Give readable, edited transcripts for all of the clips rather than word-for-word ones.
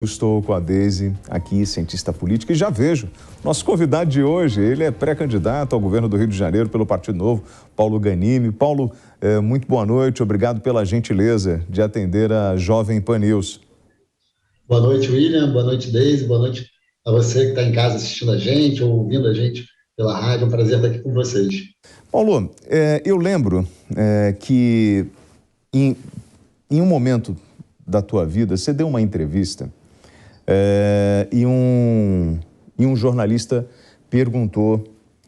Estou com a Deise aqui, cientista política, e já vejo nosso convidado de hoje. Ele é pré-candidato ao governo do Rio de Janeiro pelo Partido Novo, Paulo Ganimi. Paulo, muito boa noite, obrigado pela gentileza de atender a Jovem Pan News. Boa noite, William. Boa noite, Deise. Boa noite a você que está em casa assistindo a gente ou ouvindo a gente pela rádio. É um prazer estar aqui com vocês. Paulo, eu lembro que em um momento da tua vida, você deu uma entrevista e um jornalista perguntou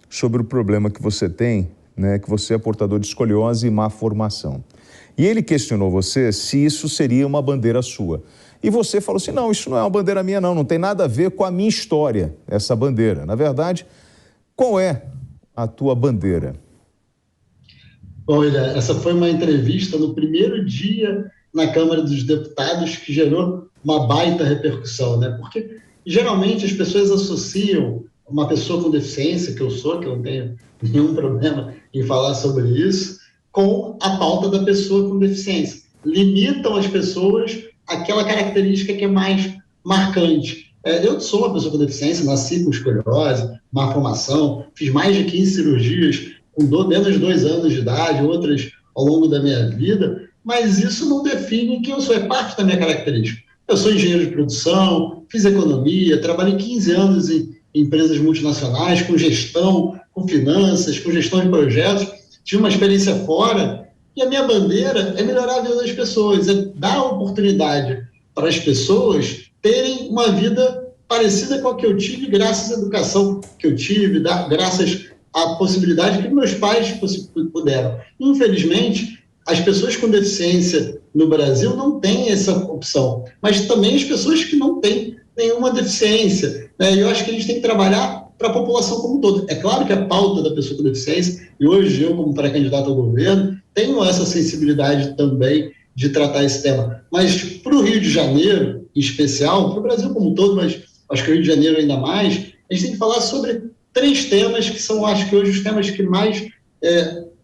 sobre o problema que você tem, né, que você é portador de escoliose e má formação. E ele questionou você se isso seria uma bandeira sua. E você falou assim, não, isso não é uma bandeira minha não tem nada a ver com a minha história, essa bandeira. Na verdade, qual é a tua bandeira? Olha, essa foi uma entrevista no primeiro dia na Câmara dos Deputados que gerou uma baita repercussão, né? Porque geralmente as pessoas associam uma pessoa com deficiência, que eu não tenho nenhum problema em falar sobre isso, com a pauta da pessoa com deficiência. Limitam as pessoas àquela característica que é mais marcante. Eu sou uma pessoa com deficiência, nasci com escoliose, má formação, fiz mais de 15 cirurgias com menos de 2 anos de idade, outras ao longo da minha vida, mas isso não define quem eu sou, é parte da minha característica. Eu sou engenheiro de produção, fiz economia, trabalhei 15 anos em empresas multinacionais, com gestão, com finanças, com gestão de projetos, tive uma experiência fora, e a minha bandeira é melhorar a vida das pessoas, é dar oportunidade para as pessoas terem uma vida parecida com a que eu tive, graças à educação que eu tive, graças à possibilidade que meus pais puderam. Infelizmente, as pessoas com deficiência no Brasil não têm essa opção, mas também as pessoas que não têm nenhuma deficiência, né? Eu acho que a gente tem que trabalhar para a população como um todo. É claro que a pauta da pessoa com deficiência, e hoje eu, como pré-candidato ao governo, tenho essa sensibilidade também de tratar esse tema. Mas para o Rio de Janeiro, em especial, para o Brasil como um todo, mas acho que o Rio de Janeiro ainda mais, a gente tem que falar sobre 3 temas que são, acho que hoje, os temas que mais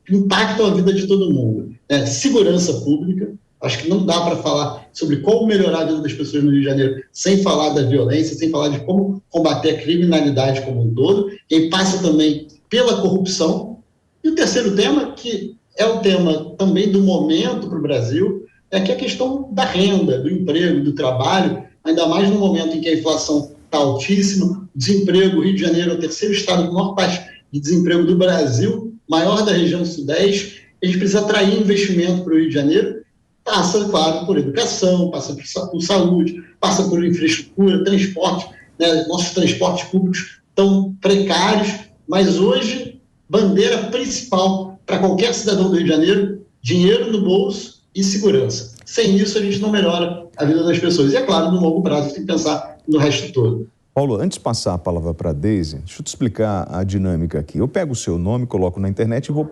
impactam a vida de todo mundo. Segurança pública, acho que não dá para falar sobre como melhorar a vida das pessoas no Rio de Janeiro sem falar da violência, sem falar de como combater a criminalidade como um todo, e passa também pela corrupção. E o terceiro tema, que é o tema também do momento para o Brasil, é que a questão da renda, do emprego, do trabalho, ainda mais no momento em que a inflação está altíssima, desemprego, o Rio de Janeiro é o terceiro estado com maior taxa de desemprego do Brasil, maior da região sudeste. A gente precisa atrair investimento para o Rio de Janeiro, passa, claro, por educação, passa por saúde, passa por infraestrutura, transporte, né? Nossos transportes públicos estão precários, mas hoje, bandeira principal para qualquer cidadão do Rio de Janeiro, dinheiro no bolso e segurança. Sem isso, a gente não melhora a vida das pessoas. E, é claro, no longo prazo, a gente tem que pensar no resto todo. Paulo, antes de passar a palavra para a Deise, deixa eu te explicar a dinâmica aqui. Eu pego o seu nome, coloco na internet e vou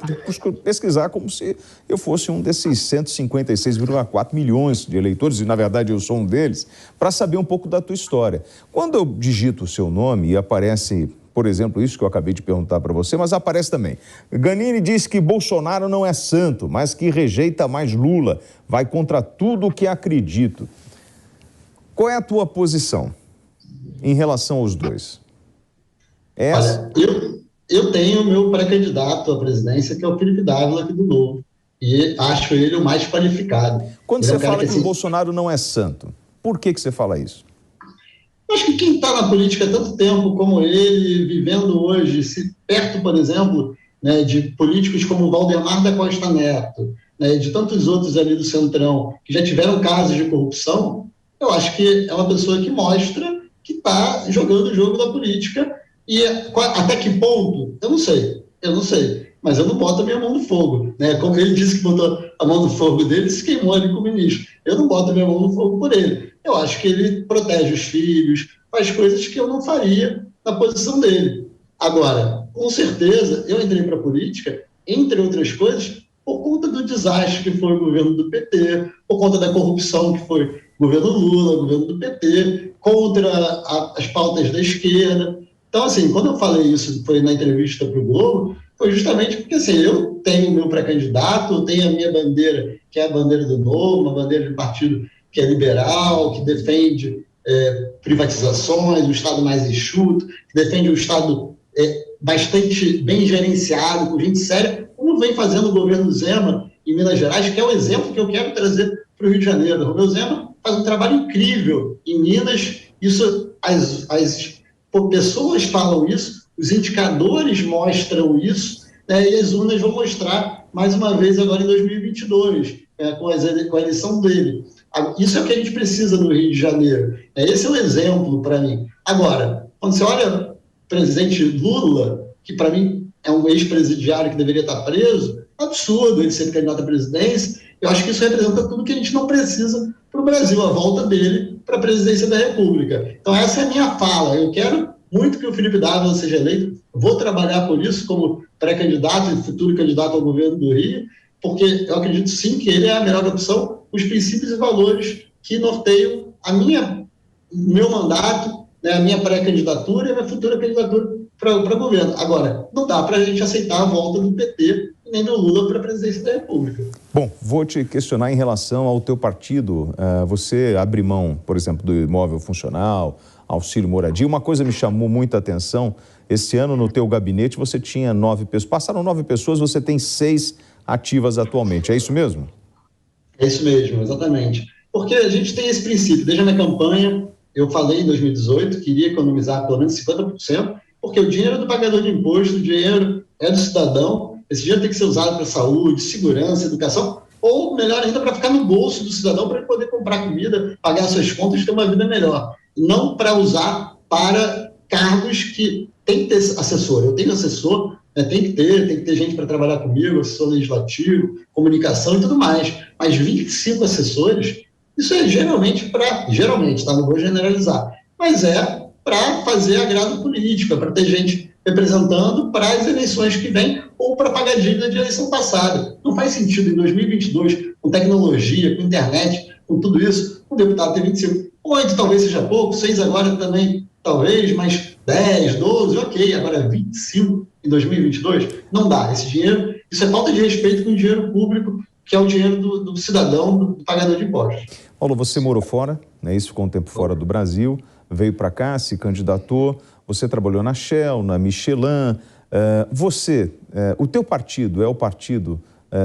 pesquisar como se eu fosse um desses 156,4 milhões de eleitores, e na verdade eu sou um deles, para saber um pouco da tua história. Quando eu digito o seu nome e aparece, por exemplo, isso que eu acabei de perguntar para você, mas aparece também. Ganimi diz que Bolsonaro não é santo, mas que rejeita mais Lula, vai contra tudo o que acredito. Qual é a tua posição em relação aos dois? Olha, eu tenho o meu pré-candidato à presidência, que é o Felipe Dávila, aqui do Novo, e acho ele o mais qualificado. Quando Ele você é um cara fala que o assim, Bolsonaro não é santo, por que você fala isso? acho que quem está na política há tanto tempo como ele, vivendo hoje, perto, por exemplo, né, de políticos como Valdemar da Costa Neto, né, de tantos outros ali do Centrão, que já tiveram casos de corrupção, eu acho que é uma pessoa que mostra que está jogando o jogo da política. E até que ponto? Eu não sei. Mas eu não boto a minha mão no fogo, né? Como ele disse que botou a mão no fogo dele, se queimou ali com o ministro. Eu não boto a minha mão no fogo por ele. Eu acho que ele protege os filhos, faz coisas que eu não faria na posição dele. Agora, com certeza, eu entrei para a política, entre outras coisas, por conta do desastre que foi o governo do PT, por conta da corrupção que foi o governo Lula, o governo do PT, contra as pautas da esquerda. Então, assim, quando eu falei isso, foi na entrevista para o Globo, foi justamente porque, assim, eu tenho o meu pré-candidato, eu tenho a minha bandeira, que é a bandeira do Novo, uma bandeira de partido que é liberal, que defende privatizações, um Estado mais enxuto, que defende um Estado bastante bem gerenciado, com gente séria, como vem fazendo o governo Zema em Minas Gerais, que é o exemplo que eu quero trazer para o Rio de Janeiro. O Romeu Zema faz um trabalho incrível em Minas, isso as pessoas falam isso, os indicadores mostram isso, né, e as urnas vão mostrar mais uma vez agora em 2022, com a eleição dele. Isso é o que a gente precisa no Rio de Janeiro. Esse é o exemplo para mim. Agora, quando você olha o presidente Lula, que para mim é um ex-presidiário que deveria estar preso, absurdo ele ser candidato à presidência. Eu acho que isso representa tudo que a gente não precisa para o Brasil, a volta dele para a presidência da República. Então essa é a minha fala. Eu quero muito que o Felipe Dávila seja eleito, vou trabalhar por isso como pré-candidato e futuro candidato ao governo do Rio, porque eu acredito sim que ele é a melhor opção, os princípios e valores que norteiam meu mandato, né, a minha pré-candidatura e a minha futura candidatura para governo. Agora, não dá para a gente aceitar a volta do PT e nem do Lula para a presidência da República. Bom, vou te questionar em relação ao teu partido. Você abre mão, por exemplo, do imóvel funcional, auxílio moradia. Uma coisa me chamou muita atenção. Esse ano, no teu gabinete, você tinha 9 pessoas. Passaram 9 pessoas, você tem 6 ativas atualmente. É isso mesmo? É isso mesmo, exatamente. Porque a gente tem esse princípio. Desde a minha campanha, eu falei em 2018, queria economizar pelo menos 50%, porque o dinheiro é do pagador de imposto, o dinheiro é do cidadão. Esse dinheiro tem que ser usado para saúde, segurança, educação, ou melhor ainda, para ficar no bolso do cidadão, para ele poder comprar comida, pagar suas contas e ter uma vida melhor. Não para usar para cargos que tem que ter assessor. Eu tenho assessor, tem que ter gente para trabalhar comigo, assessor legislativo, comunicação e tudo mais. Mas 25 assessores, isso é geralmente, tá? Não vou generalizar, mas é para fazer agrado político, para ter gente representando para as eleições que vêm ou para pagar dívida de eleição passada. Não faz sentido em 2022, com tecnologia, com internet, com tudo isso, um deputado ter 25. 8 talvez seja pouco, 6 agora também talvez, mas 10, 12, ok, agora 25 em 2022, não dá. Esse dinheiro, isso é falta de respeito com o dinheiro público, que é o dinheiro do cidadão, do pagador de impostos. Paulo, você morou fora, né? Isso ficou um tempo fora do Brasil, veio para cá, se candidatou, você trabalhou na Shell, na Michelin. O teu partido é o partido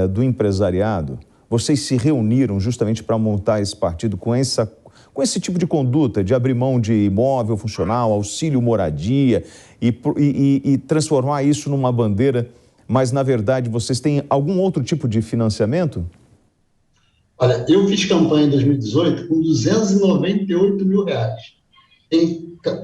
do empresariado? Vocês se reuniram justamente para montar esse partido com esse tipo de conduta, de abrir mão de imóvel funcional, auxílio moradia e transformar isso numa bandeira, mas na verdade vocês têm algum outro tipo de financiamento? Olha, eu fiz campanha em 2018 com R$298 mil.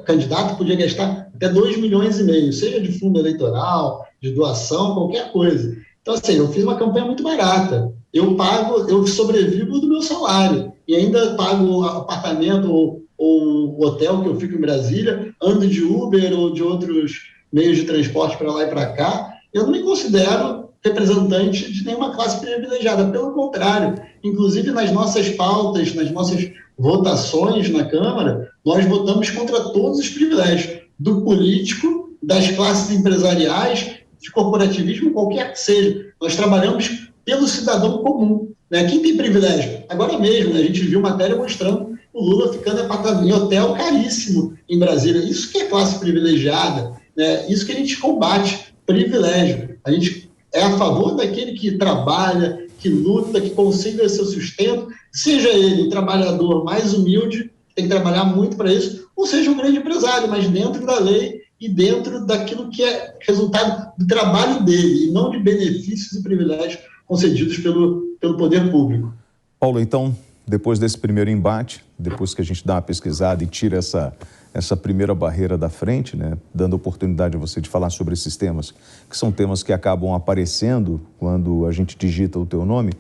Candidato podia gastar até 2,5 milhões, seja de fundo eleitoral, de doação, qualquer coisa. Então, assim, eu fiz uma campanha muito barata. Eu sobrevivo do meu salário e ainda pago o apartamento ou o hotel que eu fico em Brasília, ando de Uber ou de outros meios de transporte para lá e para cá. Eu não me considero representante de nenhuma classe privilegiada, pelo contrário. Inclusive, nas nossas pautas, nas nossas votações na Câmara, nós votamos contra todos os privilégios, do político, das classes empresariais, de corporativismo, qualquer que seja. Nós trabalhamos pelo cidadão comum, né? Quem tem privilégio? Agora mesmo, né? A gente viu matéria mostrando o Lula ficando em hotel caríssimo em Brasília. Isso que é classe privilegiada, né? Isso que a gente combate, privilégio. A gente é a favor daquele que trabalha, que luta, que consiga seu sustento, seja ele o trabalhador mais humilde, tem que trabalhar muito para isso, ou seja um grande empresário, mas dentro da lei e dentro daquilo que é resultado do trabalho dele, e não de benefícios e privilégios concedidos pelo poder público. Paulo, então, depois desse primeiro embate, depois que a gente dá uma pesquisada e tira essa primeira barreira da frente, né, dando oportunidade a você de falar sobre esses temas, que são temas que acabam aparecendo quando a gente digita o teu nome.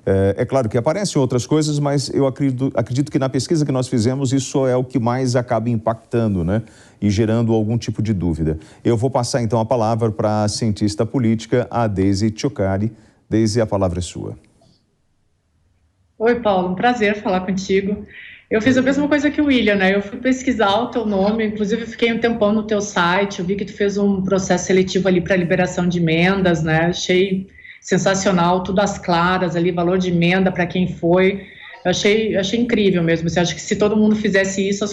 É claro que aparecem outras coisas, mas eu acredito que na pesquisa que nós fizemos, isso é o que mais acaba impactando, né, e gerando algum tipo de dúvida. Eu vou passar então a palavra para a cientista política, a Deise Ciocari. Deise, a palavra é sua. Oi, Paulo, um prazer falar contigo. Eu fiz a mesma coisa que o William, né? Eu fui pesquisar o teu nome, inclusive eu fiquei um tempão no teu site, eu vi que tu fez um processo seletivo ali para liberação de emendas, né? Achei sensacional, tudo às claras ali, valor de emenda para quem foi. Eu achei incrível mesmo. Você acha que se todo mundo fizesse isso,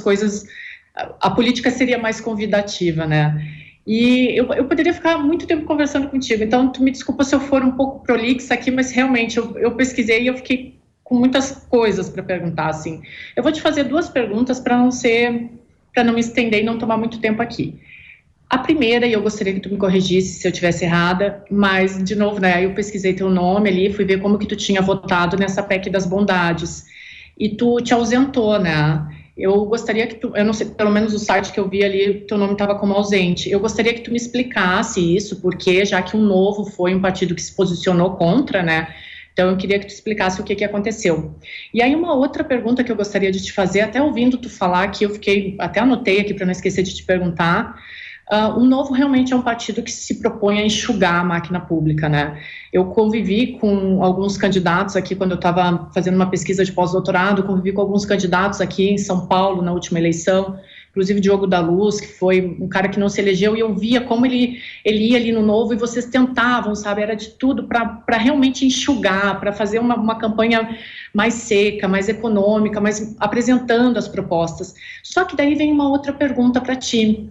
a política seria mais convidativa, né? E eu poderia ficar muito tempo conversando contigo, então tu me desculpa se eu for um pouco prolixa aqui, mas realmente eu pesquisei e eu fiquei com muitas coisas para perguntar, assim. Eu vou te fazer 2 perguntas para não me estender e não tomar muito tempo aqui. A primeira, e eu gostaria que tu me corrigisse se eu estivesse errada, mas, de novo, né, eu pesquisei teu nome ali, fui ver como que tu tinha votado nessa PEC das bondades, e tu te ausentou, né? Eu gostaria que eu não sei, pelo menos o site que eu vi ali, teu nome estava como ausente. Eu gostaria que tu me explicasse isso, porque já que o Novo foi um partido que se posicionou contra, né? Então eu queria que tu explicasse o que aconteceu. E aí uma outra pergunta que eu gostaria de te fazer, até ouvindo tu falar, que até anotei aqui para não esquecer de te perguntar. O Novo realmente é um partido que se propõe a enxugar a máquina pública, né? Eu convivi com alguns candidatos aqui, quando eu estava fazendo uma pesquisa de pós-doutorado, convivi com alguns candidatos aqui em São Paulo, na última eleição, inclusive Diogo da Luz, que foi um cara que não se elegeu, e eu via como ele ia ali no Novo, e vocês tentavam, sabe? Era de tudo para realmente enxugar, para fazer uma campanha mais seca, mais econômica, mais apresentando as propostas. Só que daí vem uma outra pergunta para ti.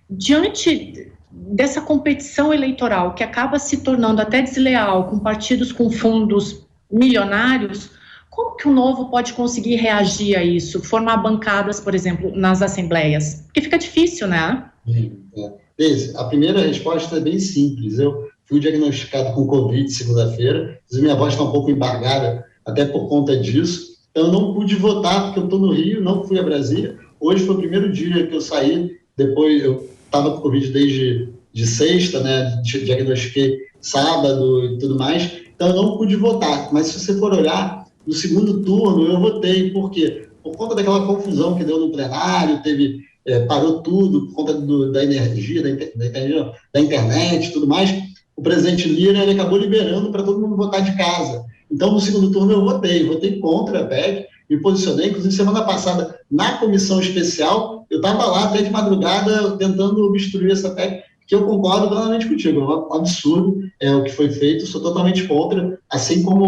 Diante dessa competição eleitoral que acaba se tornando até desleal, com partidos com fundos milionários, como que o Novo pode conseguir reagir a isso? Formar bancadas, por exemplo, nas assembleias? Porque fica difícil, né? A primeira resposta é bem simples. Eu fui diagnosticado com Covid segunda-feira, minha voz está um pouco embargada até por conta disso. Então, eu não pude votar, porque eu estou no Rio, não fui a Brasília. Hoje foi o primeiro dia que eu saí, depois eu estava com Covid desde sexta, né? Diagnostiquei sábado e tudo mais, então eu não pude votar. Mas se você for olhar, no segundo turno eu votei, por quê? Por conta daquela confusão que deu no plenário, parou tudo, por conta da energia, da internet e tudo mais, o presidente Lira ele acabou liberando para todo mundo votar de casa. Então, no segundo turno eu votei contra a PEC, me posicionei, inclusive semana passada, na comissão especial, eu estava lá até de madrugada tentando obstruir essa PEC, que eu concordo plenamente contigo, é um absurdo o que foi feito, sou totalmente contra, assim como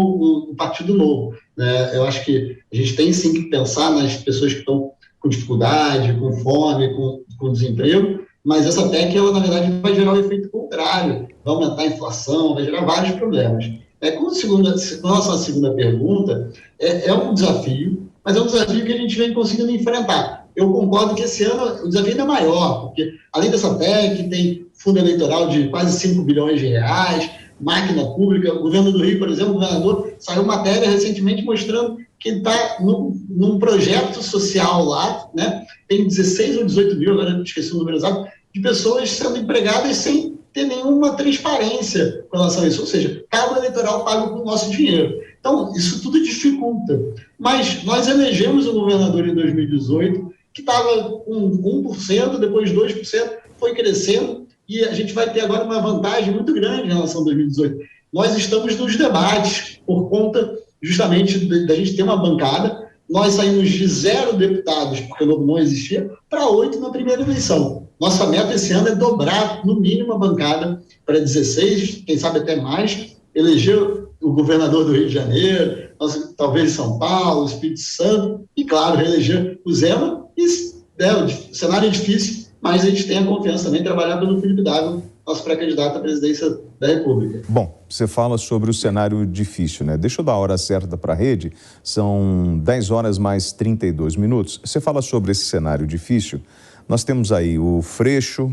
o Partido Novo, né? Eu acho que a gente tem sim que pensar nas pessoas que estão com dificuldade, com fome, com desemprego, mas essa PEC, ela, na verdade, vai gerar um efeito contrário, vai aumentar a inflação, vai gerar vários problemas. Com relação à segunda pergunta, é um desafio, mas é um desafio que a gente vem conseguindo enfrentar. Eu concordo que esse ano o desafio ainda é maior, porque além dessa PEC, tem fundo eleitoral de quase 5 bilhões de reais, máquina pública, o governo do Rio, por exemplo, o governador saiu matéria recentemente mostrando que está num projeto social lá, né? Tem 16 ou 18 mil, agora eu esqueci o número exato, de pessoas sendo empregadas sem ter nenhuma transparência com relação a isso, ou seja, cabo eleitoral pago com o nosso dinheiro. Então, isso tudo dificulta. Mas nós elegemos o governador em 2018, que estava com 1%, depois 2%, foi crescendo, e a gente vai ter agora uma vantagem muito grande em relação a 2018. Nós estamos nos debates, por conta justamente da gente ter uma bancada. Nós saímos de 0 deputados, porque o Novo não existia, para 8 na primeira eleição. Nossa meta esse ano é dobrar, no mínimo, a bancada para 16, quem sabe até mais, eleger o governador do Rio de Janeiro, talvez São Paulo, Espírito Santo, e, claro, reeleger o Zema. O cenário é difícil, mas a gente tem a confiança também de trabalhar pelo Felipe Dávila, nosso pré-candidato à presidência da República. Bom, você fala sobre o cenário difícil, né? Deixa eu dar a hora certa para a rede, são 10 horas mais 32 minutos. Você fala sobre esse cenário difícil. Nós temos aí o Freixo,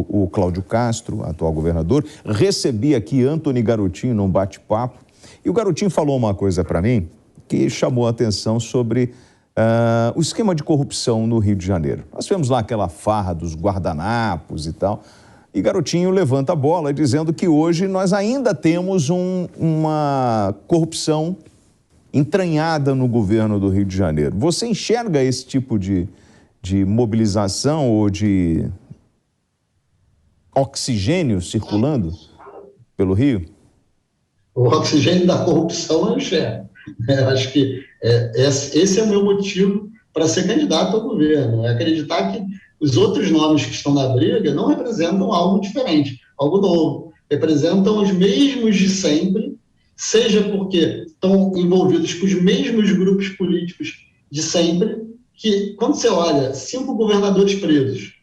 o Cláudio Castro, atual governador. Recebi aqui Antony Garotinho num bate-papo. E o Garotinho falou uma coisa para mim que chamou a atenção sobre o esquema de corrupção no Rio de Janeiro. Nós tivemos lá aquela farra dos guardanapos e tal. E Garotinho levanta a bola dizendo que hoje nós ainda temos uma corrupção entranhada no governo do Rio de Janeiro. Você enxerga esse tipo de mobilização ou de oxigênio circulando pelo Rio? O oxigênio da corrupção eu enxergo. Eu acho que esse é o meu motivo para ser candidato ao governo. É acreditar que os outros nomes que estão na briga não representam algo diferente, algo novo. Representam os mesmos de sempre, seja porque estão envolvidos com os mesmos grupos políticos de sempre, que quando você olha 5 governadores presos,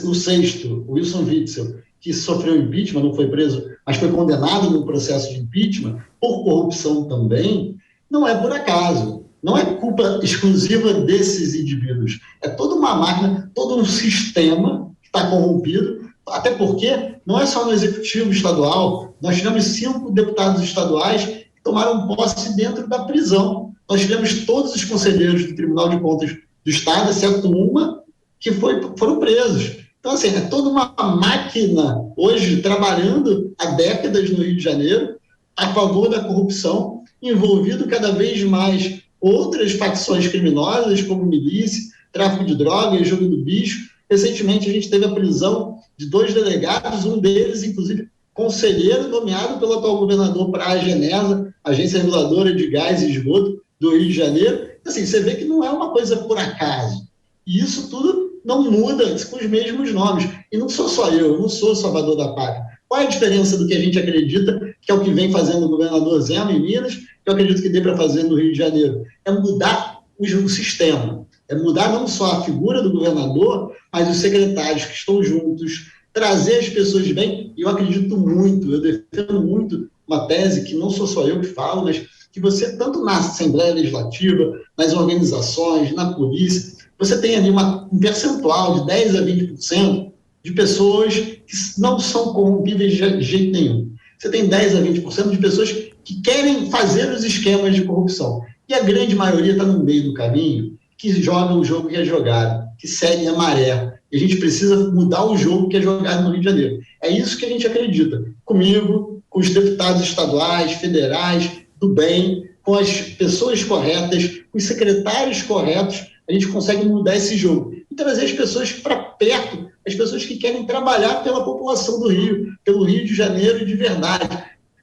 o sexto, o Wilson Witzel, que sofreu impeachment, não foi preso, mas foi condenado no processo de impeachment, por corrupção também, não é por acaso. Não é culpa exclusiva desses indivíduos. É toda uma máquina, todo um sistema que está corrompido, até porque não é só no executivo estadual. Nós tivemos 5 deputados estaduais que tomaram posse dentro da prisão. Nós tivemos todos os conselheiros do Tribunal de Contas do Estado, exceto uma, que foram presos. Então, assim, é toda uma máquina hoje trabalhando há décadas no Rio de Janeiro a favor da corrupção, envolvido cada vez mais outras facções criminosas, como milícia, tráfico de drogas, jogo do bicho. Recentemente, a gente teve a prisão de 2 delegados, um deles, inclusive, conselheiro nomeado pelo atual governador para a Agenesa, Agência Reguladora de Gás e Esgoto do Rio de Janeiro. Assim, você vê que não é uma coisa por acaso. E isso tudo não muda com os mesmos nomes. E não sou só eu não sou o salvador da pátria. Qual é a diferença do que a gente acredita, que é o que vem fazendo o governador Zema em Minas, que eu acredito que dê para fazer no Rio de Janeiro? É mudar o sistema. É mudar não só a figura do governador, mas os secretários que estão juntos, trazer as pessoas de bem. E eu acredito muito, eu defendo muito uma tese que não sou só eu que falo, mas que você, tanto na Assembleia Legislativa, nas organizações, na polícia, você tem ali um percentual de 10% a 20% de pessoas que não são corrompíveis de jeito nenhum. Você tem 10% a 20% de pessoas que querem fazer os esquemas de corrupção. E a grande maioria está no meio do caminho, que joga o jogo que é jogado, que segue a maré. E a gente precisa mudar o jogo que é jogado no Rio de Janeiro. É isso que a gente acredita. Comigo, com os deputados estaduais, federais, do bem, com as pessoas corretas, com os secretários corretos, a gente consegue mudar esse jogo e trazer as pessoas para perto, as pessoas que querem trabalhar pela população do Rio, pelo Rio de Janeiro de verdade,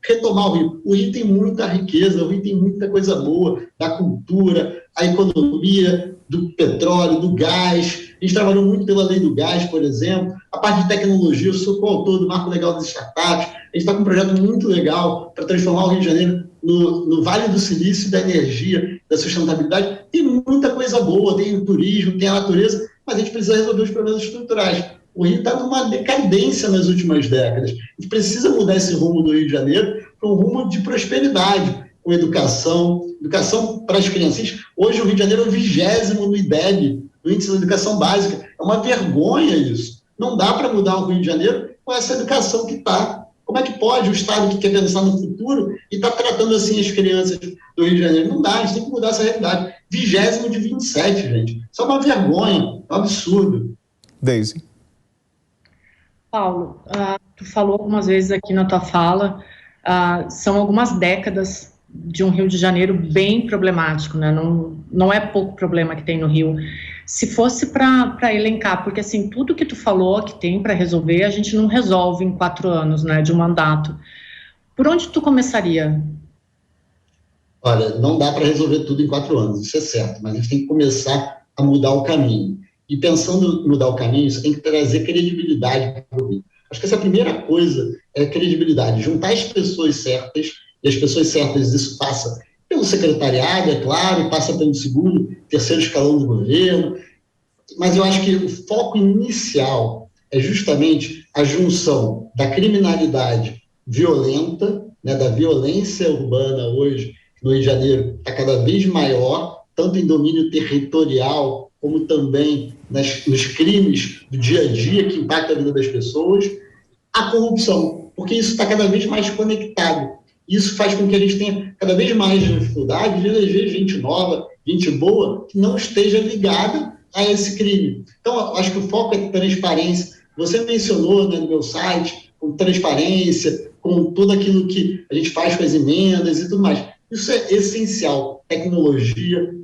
retomar o Rio. O Rio tem muita riqueza, o Rio tem muita coisa boa, da cultura, a economia, do petróleo, do gás. A gente trabalhou muito pela lei do gás, por exemplo, a parte de tecnologia, eu sou coautor do Marco Legal das Startups. A gente está com um projeto muito legal para transformar o Rio de Janeiro no Vale do Silício da energia, da sustentabilidade. Tem muita coisa boa, tem o turismo, tem a natureza, mas a gente precisa resolver os problemas estruturais. O Rio está numa decadência nas últimas décadas. A gente precisa mudar esse rumo do Rio de Janeiro para um rumo de prosperidade, com educação para as crianças. Hoje o Rio de Janeiro é o 20º no IDEB, no Índice da Educação Básica. É uma vergonha isso. Não dá para mudar o Rio de Janeiro com essa educação que está. Como é que pode o Estado que quer pensar no futuro e está tratando assim as crianças do Rio de Janeiro? Não dá, a gente tem que mudar essa realidade. 20º de 27, gente. Isso é uma vergonha, é um absurdo. Deise. Paulo, tu falou algumas vezes aqui na tua fala, são algumas décadas de um Rio de Janeiro bem problemático, né? Não é pouco problema que tem no Rio. Se fosse para elencar, porque assim, tudo que tu falou que tem para resolver, a gente não resolve em 4 anos, né, de um mandato. Por onde tu começaria? Olha, não dá para resolver tudo em 4 anos, isso é certo, mas a gente tem que começar a mudar o caminho. E pensando em mudar o caminho, você tem que trazer credibilidade para o Rio. Acho que essa primeira coisa é credibilidade, juntar as pessoas certas, e as pessoas certas, isso passa pelo secretariado, é claro, e passa pelo segundo, terceiro escalão do governo, mas eu acho que o foco inicial é justamente a junção da criminalidade violenta, né, da violência urbana hoje no Rio de Janeiro, está cada vez maior, tanto em domínio territorial, como também nos crimes do dia a dia que impactam a vida das pessoas, a corrupção, porque isso está cada vez mais conectado. Isso faz com que a gente tenha cada vez mais dificuldade de eleger gente nova, gente boa, que não esteja ligada a esse crime. Então, acho que o foco é transparência. Você mencionou, né, no meu site, com transparência, com tudo aquilo que a gente faz com as emendas e tudo mais. Isso é essencial. Tecnologia,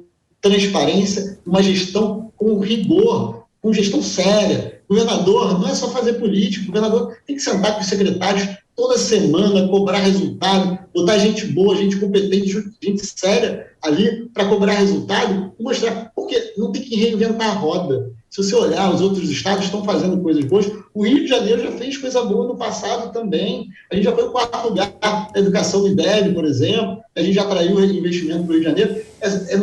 transparência, uma gestão com rigor, com gestão séria. O governador não é só fazer política, o governador tem que sentar com os secretários toda semana, cobrar resultado, botar gente boa, gente competente, gente séria ali para cobrar resultado e mostrar, porque não tem que reinventar a roda. Se você olhar, os outros estados estão fazendo coisas boas. O Rio de Janeiro já fez coisa boa no passado também. A gente já foi o 4º lugar na educação do IDEB, por exemplo. A gente já atraiu investimento para o Rio de Janeiro.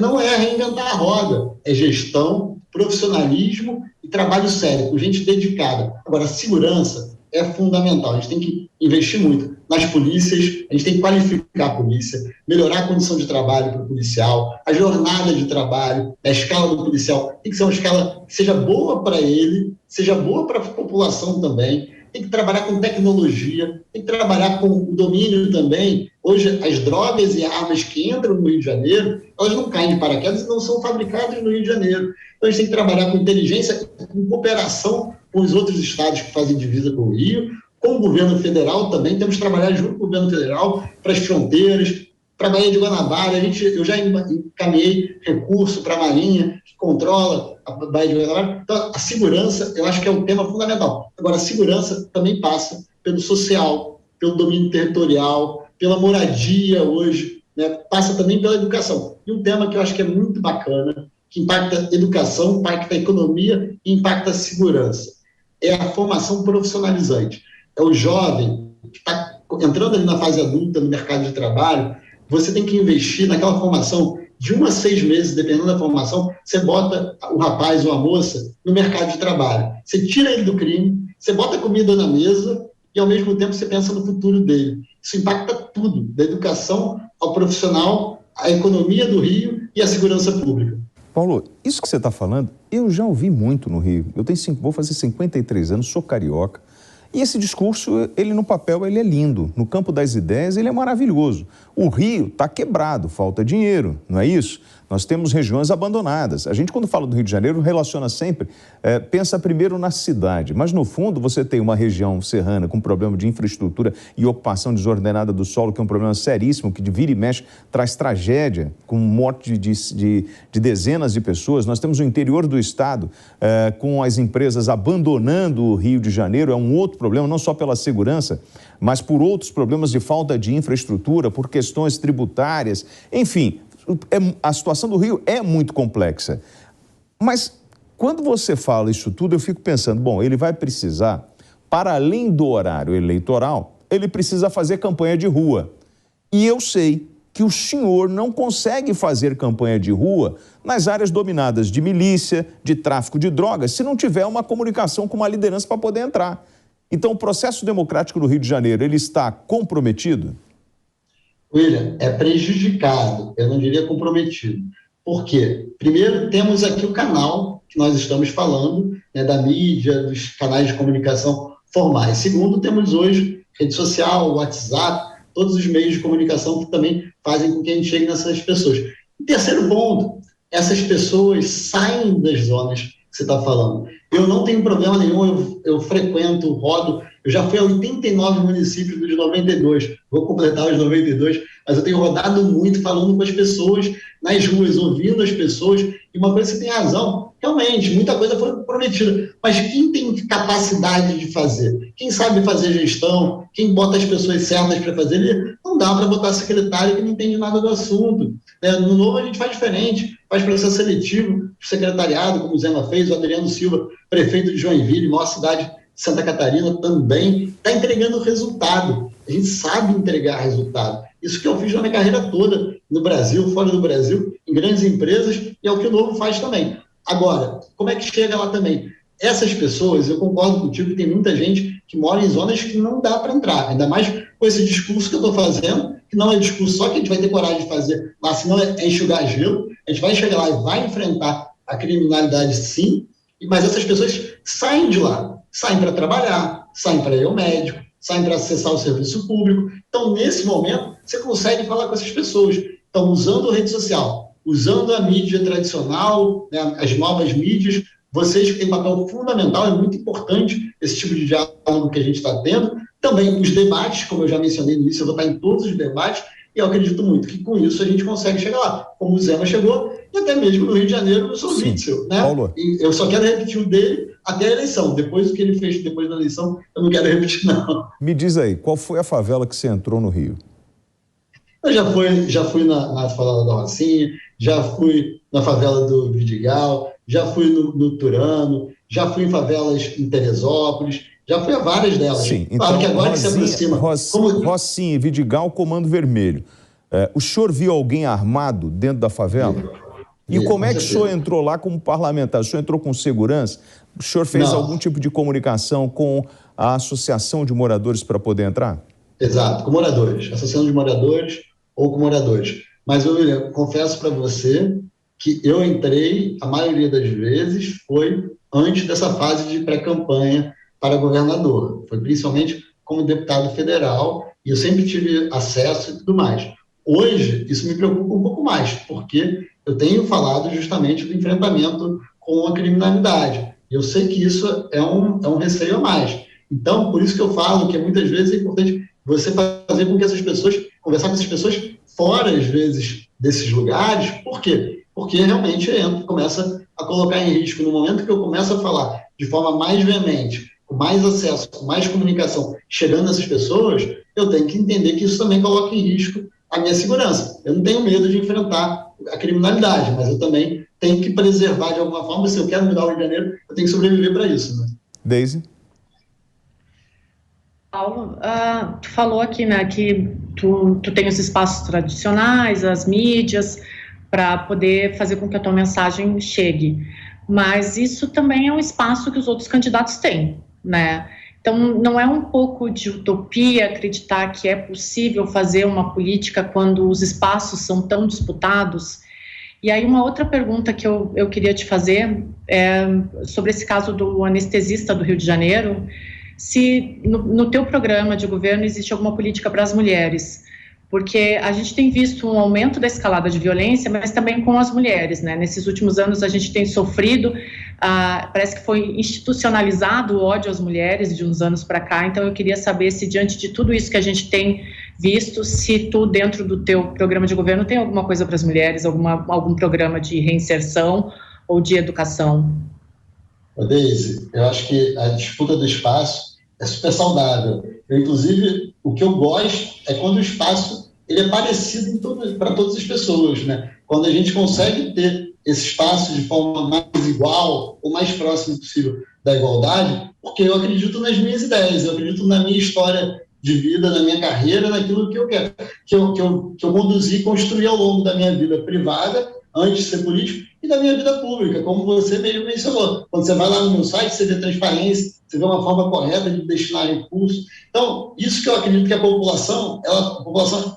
Não é reinventar a roda, é gestão, profissionalismo e trabalho sério, com gente dedicada. Agora, segurança é fundamental. A gente tem que investir muito nas polícias, a gente tem que qualificar a polícia, melhorar a condição de trabalho para o policial, a jornada de trabalho, a escala do policial tem que ser uma escala que seja boa para ele, seja boa para a população também, tem que trabalhar com tecnologia, tem que trabalhar com o domínio também. Hoje, as drogas e armas que entram no Rio de Janeiro, elas não caem de paraquedas e não são fabricadas no Rio de Janeiro. Então, a gente tem que trabalhar com inteligência, com cooperação com os outros estados que fazem divisa com o Rio, com o governo federal também, temos que trabalhar junto com o governo federal para as fronteiras, para a Baía de Guanabara. Eu já encaminhei recurso para a Marinha, que controla a Baía de Guanabara. Então, a segurança, eu acho que é um tema fundamental. Agora, a segurança também passa pelo social, pelo domínio territorial, pela moradia hoje, né? Passa também pela educação. E um tema que eu acho que é muito bacana, que impacta a educação, impacta a economia e impacta a segurança, é a formação profissionalizante. É o jovem que está entrando ali na fase adulta, no mercado de trabalho. Você tem que investir naquela formação de 1 a 6 meses, dependendo da formação, você bota o rapaz ou a moça no mercado de trabalho. Você tira ele do crime, você bota comida na mesa e, ao mesmo tempo, você pensa no futuro dele. Isso impacta tudo, da educação ao profissional, a economia do Rio e a segurança pública. Paulo, isso que você está falando, eu já ouvi muito no Rio. Vou fazer 53 anos, sou carioca. E esse discurso, ele no papel, ele é lindo. No campo das ideias, ele é maravilhoso. O Rio está quebrado, falta dinheiro, não é isso? Nós temos regiões abandonadas. A gente, quando fala do Rio de Janeiro, relaciona sempre, pensa primeiro na cidade. Mas, no fundo, você tem uma região serrana com problema de infraestrutura e ocupação desordenada do solo, que é um problema seríssimo, que de vira e mexe traz tragédia, com morte de dezenas de pessoas. Nós temos o interior do estado com as empresas abandonando o Rio de Janeiro. É um outro problema, não só pela segurança, mas por outros problemas de falta de infraestrutura, por questões tributárias, enfim. A situação do Rio é muito complexa. Mas quando você fala isso tudo, eu fico pensando, bom, ele vai precisar, para além do horário eleitoral, ele precisa fazer campanha de rua. E eu sei que o senhor não consegue fazer campanha de rua nas áreas dominadas de milícia, de tráfico de drogas, se não tiver uma comunicação com uma liderança para poder entrar. Então, o processo democrático no Rio de Janeiro, ele está comprometido? William, é prejudicado, eu não diria comprometido. Por quê? Primeiro, temos aqui o canal que nós estamos falando, né, da mídia, dos canais de comunicação formais. Segundo, temos hoje rede social, WhatsApp, todos os meios de comunicação que também fazem com que a gente chegue nessas pessoas. E terceiro ponto, essas pessoas saem das zonas que você está falando. Eu não tenho problema nenhum, eu frequento, rodo, eu já fui a 89 municípios dos 92, vou completar os 92, mas eu tenho rodado muito, falando com as pessoas nas ruas, ouvindo as pessoas, e uma coisa que você tem razão, realmente, muita coisa foi prometida, mas quem tem capacidade de fazer? Quem sabe fazer gestão? Quem bota as pessoas certas para fazer? Não dá para botar secretário que não entende nada do assunto. No Novo a gente faz diferente, faz processo seletivo, secretariado, como o Zema fez, o Adriano Silva, prefeito de Joinville, maior cidade de Santa Catarina, também está entregando resultado. A gente sabe entregar resultado. Isso que eu fiz na minha carreira toda, no Brasil, fora do Brasil, em grandes empresas, e é o que o Novo faz também. Agora, como é que chega lá também? Essas pessoas, eu concordo contigo, que tem muita gente que mora em zonas que não dá para entrar, ainda mais com esse discurso que eu estou fazendo, que não é discurso só que a gente vai ter coragem de fazer lá, senão é enxugar gelo, a gente vai chegar lá e vai enfrentar a criminalidade sim, mas essas pessoas saem de lá, saem para trabalhar, saem para ir ao médico, saem para acessar o serviço público. Então, nesse momento, você consegue falar com essas pessoas. Então, usando a rede social, usando a mídia tradicional, né, as novas mídias, vocês têm um papel fundamental, é muito importante esse tipo de diálogo que a gente está tendo. Também os debates, como eu já mencionei no início, eu vou estar em todos os debates, e eu acredito muito que com isso a gente consegue chegar lá, como o Zema chegou, e até mesmo no Rio de Janeiro, eu sou o Witzel, né? Paulo. E eu só quero repetir o dele até a eleição. Depois do que ele fez depois da eleição, eu não quero repetir, não. Me diz aí, qual foi a favela que você entrou no Rio? Eu já fui na favela da Rocinha, já fui na favela do Vidigal, já fui no Turano, já fui em favelas em Teresópolis, já fui a várias delas. Sim, claro então, que agora Rosinha, que se aproxima... Rocinha, Vidigal, Comando Vermelho. O senhor viu alguém armado dentro da favela? E como é que o senhor entrou lá como parlamentar? O senhor entrou com segurança? O senhor fez algum tipo de comunicação com a associação de moradores para poder entrar? Exato, com moradores. Associação de moradores ou com moradores. Mas, William, confesso para você que eu entrei, a maioria das vezes, foi antes dessa fase de pré-campanha para governador. Foi principalmente como deputado federal e eu sempre tive acesso e tudo mais. Hoje, isso me preocupa um pouco mais, porque eu tenho falado justamente do enfrentamento com a criminalidade. Eu sei que isso é um receio a mais. Então, por isso que eu falo que muitas vezes é importante você fazer com que essas pessoas, conversar com essas pessoas fora, às vezes, desses lugares. Por quê? Porque realmente começa a colocar em risco. No momento que eu começo a falar de forma mais veemente, com mais acesso, com mais comunicação, chegando nessas pessoas, eu tenho que entender que isso também coloca em risco a minha segurança. Eu não tenho medo de enfrentar a criminalidade, mas eu também tenho que preservar de alguma forma. Se eu quero mudar o Rio de Janeiro, eu tenho que sobreviver para isso, né? Deise? Paulo, tu falou aqui, né, que tu tem os espaços tradicionais, as mídias, para poder fazer com que a tua mensagem chegue. Mas isso também é um espaço que os outros candidatos têm, né? Então, não é um pouco de utopia acreditar que é possível fazer uma política quando os espaços são tão disputados? E aí, uma outra pergunta que eu queria te fazer é sobre esse caso do anestesista do Rio de Janeiro. Se no teu programa de governo existe alguma política para as mulheres, porque a gente tem visto um aumento da escalada de violência, mas também com as mulheres, né? Nesses últimos anos a gente tem sofrido, parece que foi institucionalizado o ódio às mulheres de uns anos para cá, então eu queria saber se diante de tudo isso que a gente tem visto, se tu dentro do teu programa de governo tem alguma coisa para as mulheres, algum programa de reinserção ou de educação. Deise, eu acho que a disputa do espaço é super saudável. Inclusive, o que eu gosto é quando o espaço ele é parecido para todas as pessoas, né? Quando a gente consegue ter esse espaço de forma mais igual, ou mais próximo possível da igualdade, porque eu acredito nas minhas ideias, eu acredito na minha história de vida, na minha carreira, naquilo que eu quero, que eu conduzi e construí ao longo da minha vida privada, antes de ser político, e da minha vida pública, como você mesmo mencionou. Quando você vai lá no meu site, você vê transparência, você vê uma forma correta de destinar recursos. Então, isso que eu acredito que a população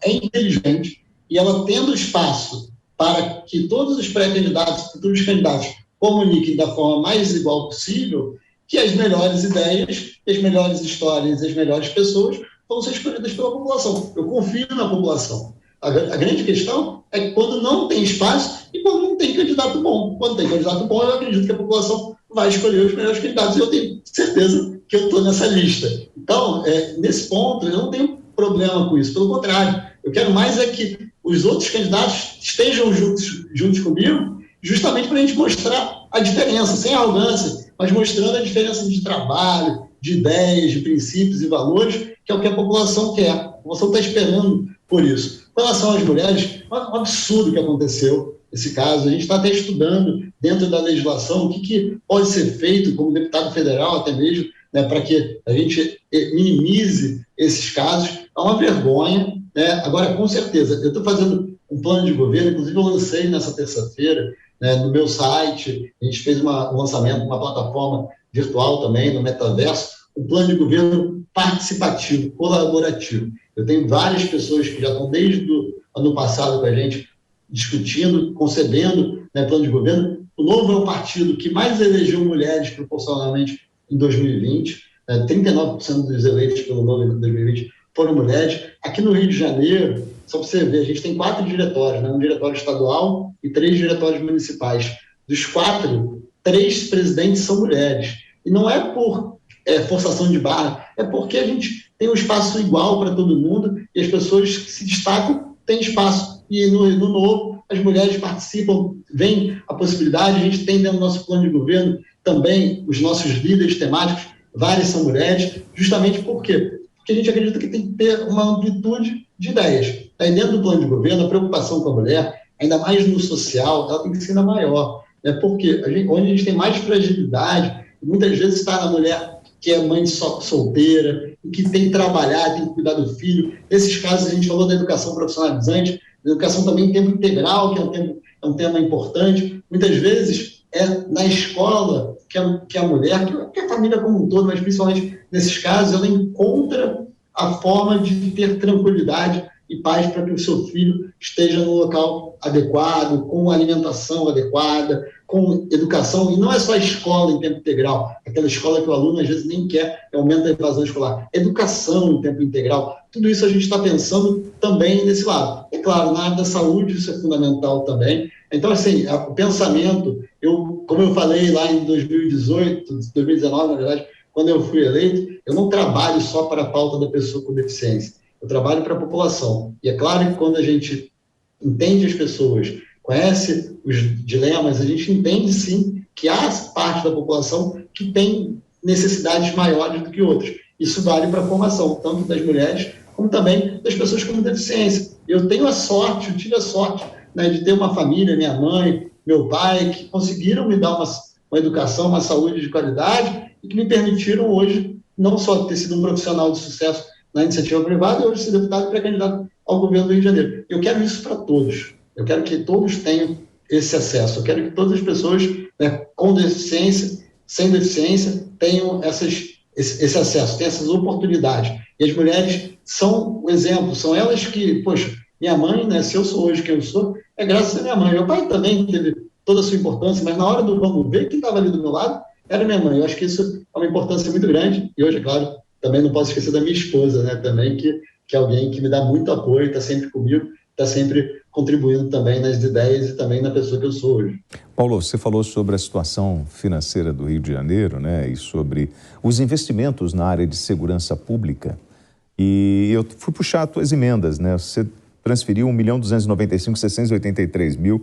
é inteligente, e ela tendo espaço para que todos os pré-candidatos, futuros candidatos, comuniquem da forma mais igual possível, que as melhores ideias, as melhores histórias, as melhores pessoas vão ser escolhidas pela população. Eu confio na população. A grande questão é que quando não tem espaço e quando não tem candidato bom. Quando tem candidato bom, eu acredito que a população vai escolher os melhores candidatos e eu tenho certeza que eu estou nessa lista. Então, nesse ponto, eu não tenho problema com isso. Pelo contrário, eu quero mais é que os outros candidatos estejam juntos comigo, justamente para a gente mostrar a diferença, sem arrogância, mas mostrando a diferença de trabalho, de ideias, de princípios e valores, que é o que a população quer. A população está esperando por isso. Com relação às mulheres, é um absurdo que aconteceu esse caso. A gente está até estudando dentro da legislação o que pode ser feito como deputado federal até mesmo, né, para que a gente minimize esses casos. É uma vergonha, né? Agora, com certeza, eu estou fazendo um plano de governo, inclusive eu lancei nessa terça-feira, né, no meu site, a gente fez um lançamento, uma plataforma virtual também, no metaverso, um plano de governo participativo, colaborativo. Eu tenho várias pessoas que já estão desde o ano passado com a gente discutindo, concebendo, né, plano de governo. O Novo é o partido que mais elegeu mulheres proporcionalmente em 2020, 39% dos eleitos pelo Novo em 2020 foram mulheres. Aqui no Rio de Janeiro, só para você ver, a gente tem 4 diretórios, né, um diretório estadual e 3 diretórios municipais. Dos 4, 3 presidentes são mulheres. E não é por forçação de barra, é porque a gente tem um espaço igual para todo mundo e as pessoas que se destacam têm espaço. E no Novo, as mulheres participam, vem a possibilidade, a gente tem dentro do nosso plano de governo também os nossos líderes temáticos, várias são mulheres, justamente por quê? Porque a gente acredita que tem que ter uma amplitude de ideias. Aí dentro do plano de governo, a preocupação com a mulher ainda mais no social, ela tem que ser ainda maior, né? Porque onde a gente tem mais fragilidade, muitas vezes está na mulher que é mãe solteira, que tem que trabalhar, tem que cuidar do filho. Nesses casos, a gente falou da educação profissionalizante, da educação também em tempo integral, que é um tema importante. Muitas vezes é na escola que a mulher, que a família como um todo, mas principalmente nesses casos, ela encontra a forma de ter tranquilidade e paz para que o seu filho esteja no local adequado, com alimentação adequada, com educação. E não é só a escola em tempo integral, aquela escola que o aluno às vezes nem quer, que aumenta a evasão escolar. Educação em tempo integral, tudo isso a gente está pensando também nesse lado. É claro, na área da saúde isso é fundamental também. Então, assim, o pensamento, como eu falei lá em 2019, na verdade, quando eu fui eleito, eu não trabalho só para a pauta da pessoa com deficiência, eu trabalho para a população. E é claro que quando a gente entende as pessoas, conhece os dilemas, a gente entende sim que há parte da população que tem necessidades maiores do que outras. Isso vale para a formação, tanto das mulheres como também das pessoas com deficiência. Eu tive a sorte, né, de ter uma família, minha mãe, meu pai, que conseguiram me dar uma educação, uma saúde de qualidade e que me permitiram hoje não só ter sido um profissional de sucesso na iniciativa privada, e hoje ser deputado e pré-candidato ao governo do Rio de Janeiro. Eu quero isso para todos. Eu quero que todos tenham esse acesso. Eu quero que todas as pessoas, né, com deficiência, sem deficiência, tenham esse acesso, tenham essas oportunidades. E as mulheres são o exemplo, são elas que, poxa, minha mãe, né, se eu sou hoje quem eu sou, é graças à minha mãe. Meu pai também teve toda a sua importância, mas na hora do vamos ver, quem estava ali do meu lado era minha mãe. Eu acho que isso é uma importância muito grande. E hoje, é claro, também não posso esquecer da minha esposa, né, também, que é alguém que me dá muito apoio, está sempre comigo, está sempre contribuindo também nas ideias e também na pessoa que eu sou hoje. Paulo, você falou sobre a situação financeira do Rio de Janeiro, né, e sobre os investimentos na área de segurança pública. E eu fui puxar as tuas emendas, né? Você transferiu 1.295.683.000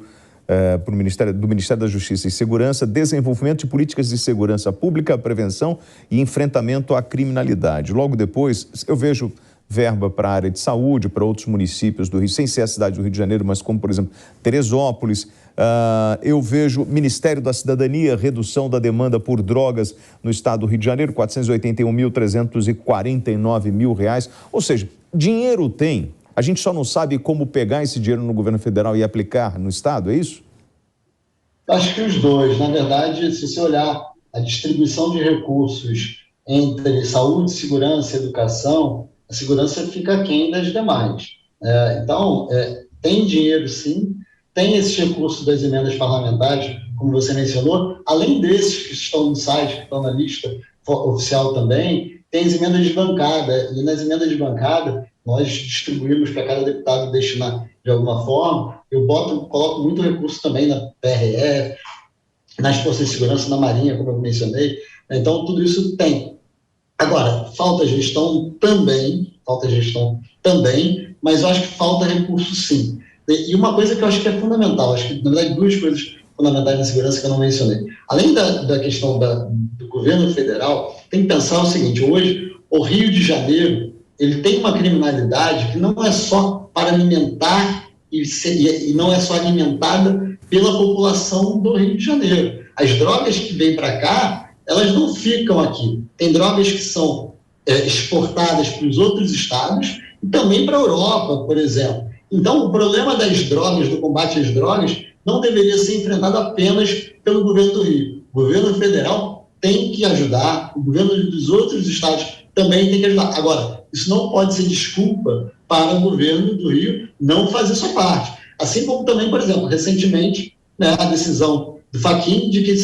para o Ministério da Justiça e Segurança, desenvolvimento de políticas de segurança pública, prevenção e enfrentamento à criminalidade. Logo depois, eu vejo verba para a área de saúde, para outros municípios do Rio, sem ser a cidade do Rio de Janeiro, mas como, por exemplo, Teresópolis. Eu vejo Ministério da Cidadania, redução da demanda por drogas no estado do Rio de Janeiro, R$481.349.000. Ou seja, dinheiro tem. A gente só não sabe como pegar esse dinheiro no governo federal e aplicar no estado, é isso? Acho que os dois. Na verdade, se você olhar a distribuição de recursos entre saúde, segurança e educação, a segurança fica aquém das demais. Então, tem dinheiro sim, tem esses recursos das emendas parlamentares, como você mencionou, além desses que estão no site, que estão na lista oficial também, tem as emendas de bancada, e nas emendas de bancada nós distribuímos para cada deputado destinar de alguma forma. Eu coloco muito recurso também na PRF, nas forças de segurança, na Marinha, como eu mencionei. Então, tudo isso tem. Agora, falta gestão também, mas eu acho que falta recurso sim. E uma coisa que eu acho que é fundamental, acho que, na verdade, duas coisas fundamentais na segurança que eu não mencionei. Além da questão do governo federal, tem que pensar o seguinte: hoje, o Rio de Janeiro, ele tem uma criminalidade que não é só para alimentar e não é só alimentada pela população do Rio de Janeiro. As drogas que vêm para cá, elas não ficam aqui. Tem drogas que são exportadas para os outros estados e também para a Europa, por exemplo. Então, o problema das drogas, do combate às drogas, não deveria ser enfrentado apenas pelo governo do Rio. O governo federal tem que ajudar, o governo dos outros estados também tem que ajudar. Agora, isso não pode ser desculpa para o governo do Rio não fazer sua parte. Assim como também, por exemplo, recentemente, né, a decisão do Fachin de que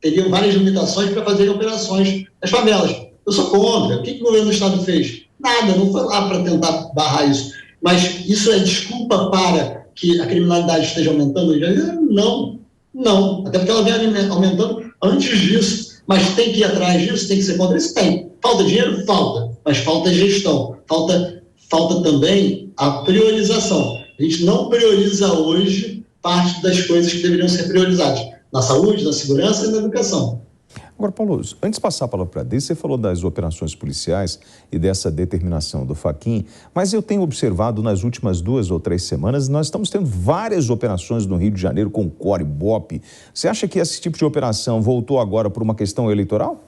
teriam várias limitações para fazer operações nas favelas. Eu sou contra. O que o governo do estado fez? Nada, não foi lá para tentar barrar isso. Mas isso é desculpa para que a criminalidade esteja aumentando? Não. Até porque ela vem aumentando antes disso. Mas tem que ir atrás disso, tem que ser contra isso? Tem. Falta dinheiro? Falta. Mas falta gestão. Falta também a priorização. A gente não prioriza hoje parte das coisas que deveriam ser priorizadas. Na saúde, na segurança e na educação. Agora, Paulo, antes de passar a palavra para Deise, você falou das operações policiais e dessa determinação do Fachin, mas eu tenho observado nas últimas 2 ou 3 semanas, nós estamos tendo várias operações no Rio de Janeiro com COR e BOPE. Você acha que esse tipo de operação voltou agora por uma questão eleitoral?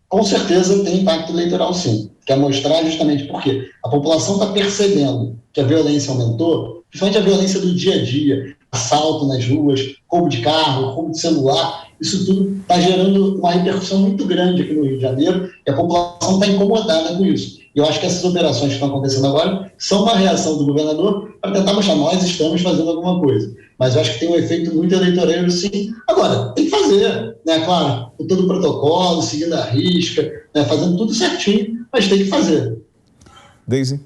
Com certeza tem impacto eleitoral, sim. Quer mostrar justamente porque a população está percebendo que a violência aumentou, principalmente a violência do dia a dia, assalto nas ruas, roubo de carro, roubo de celular, isso tudo está gerando uma repercussão muito grande aqui no Rio de Janeiro e a população está incomodada com isso. E eu acho que essas operações que estão acontecendo agora são uma reação do governador para tentar mostrar nós estamos fazendo alguma coisa. Mas eu acho que tem um efeito muito eleitoreiro, sim. Agora, tem que fazer, né? Claro, com todo o protocolo, seguindo a risca, né? Fazendo tudo certinho, mas tem que fazer. Deise?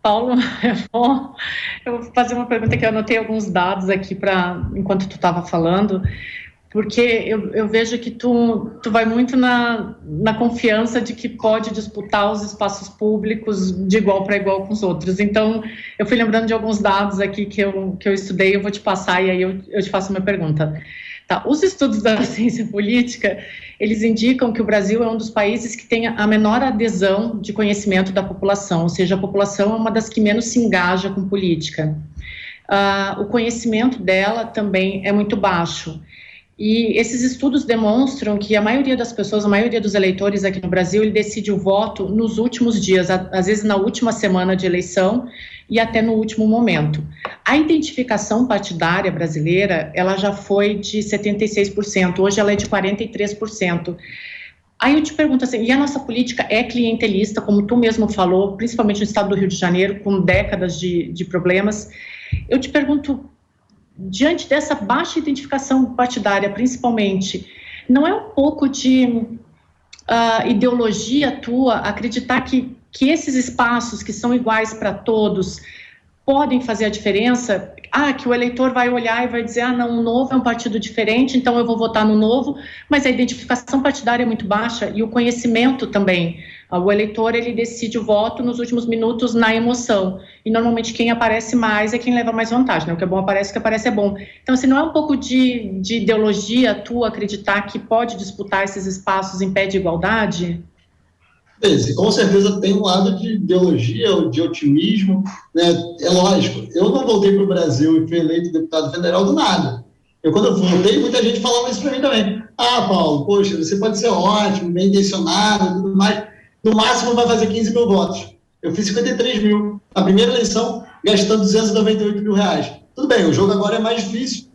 Paulo, eu vou fazer uma pergunta que eu anotei alguns dados aqui enquanto tu estava falando, porque eu vejo que tu vai muito na confiança de que pode disputar os espaços públicos de igual para igual com os outros. Então, eu fui lembrando de alguns dados aqui que eu estudei, eu vou te passar e aí eu te faço uma pergunta. Tá, os estudos da ciência política, eles indicam que o Brasil é um dos países que tem a menor adesão de conhecimento da população, ou seja, a população é uma das que menos se engaja com política. O conhecimento dela também é muito baixo. E esses estudos demonstram que a maioria das pessoas, a maioria dos eleitores aqui no Brasil, ele decide o voto nos últimos dias, às vezes na última semana de eleição e até no último momento. A identificação partidária brasileira, ela já foi de 76%, hoje ela é de 43%. Aí eu te pergunto assim, e a nossa política é clientelista, como tu mesmo falou, principalmente no estado do Rio de Janeiro, com décadas de problemas. Eu te pergunto, diante dessa baixa identificação partidária, principalmente, não é um pouco de ideologia tua acreditar que esses espaços que são iguais para todos podem fazer a diferença? Que o eleitor vai olhar e vai dizer, não, o Novo é um partido diferente, então eu vou votar no Novo, mas a identificação partidária é muito baixa e o conhecimento também. O eleitor, ele decide o voto nos últimos minutos na emoção, e normalmente quem aparece mais é quem leva mais vantagem, né? O que é bom aparece, o que aparece é bom. Então, se não é um pouco de ideologia tua acreditar que pode disputar esses espaços em pé de igualdade? Com certeza tem um lado de ideologia, de otimismo, né? É lógico, eu não voltei para o Brasil e fui eleito deputado federal do nada. Quando eu voltei, muita gente falava isso para mim também. Paulo, poxa, você pode ser ótimo, bem intencionado e tudo mais, no máximo vai fazer 15 mil votos. Eu fiz 53 mil. Na primeira eleição, gastando 298 mil reais. Tudo bem, o jogo agora é mais difícil,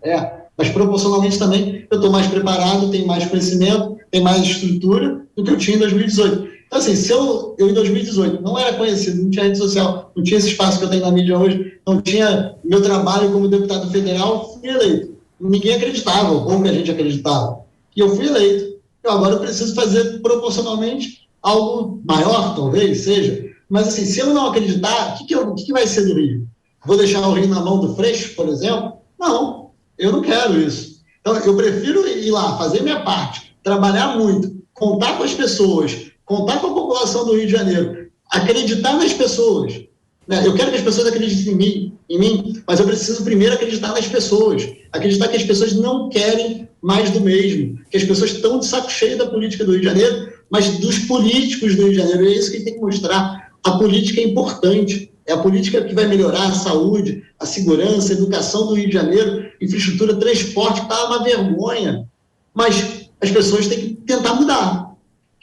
mas proporcionalmente também eu estou mais preparado, tenho mais conhecimento, tenho mais estrutura do que eu tinha em 2018. Então, assim, se eu em 2018 não era conhecido, não tinha rede social, não tinha esse espaço que eu tenho na mídia hoje, não tinha meu trabalho como deputado federal, fui eleito. Ninguém acreditava, ou pouca gente acreditava. E eu fui eleito. Agora eu preciso fazer proporcionalmente algo maior, talvez seja. Mas, assim, se eu não acreditar, o que vai ser do Rio? Vou deixar o Rio na mão do Freixo, por exemplo? Não, eu não quero isso. Então, eu prefiro ir lá, fazer minha parte, trabalhar muito, contar com as pessoas, contar com a população do Rio de Janeiro, acreditar nas pessoas. Né? Eu quero que as pessoas acreditem em mim, mas eu preciso primeiro acreditar nas pessoas, acreditar que as pessoas não querem mais do mesmo, que as pessoas estão de saco cheio da política do Rio de Janeiro, mas dos políticos do Rio de Janeiro. É isso que a gente tem que mostrar. A política é importante, é a política que vai melhorar a saúde, a segurança, a educação do Rio de Janeiro, infraestrutura, transporte, que está uma vergonha. Mas as pessoas têm que tentar mudar.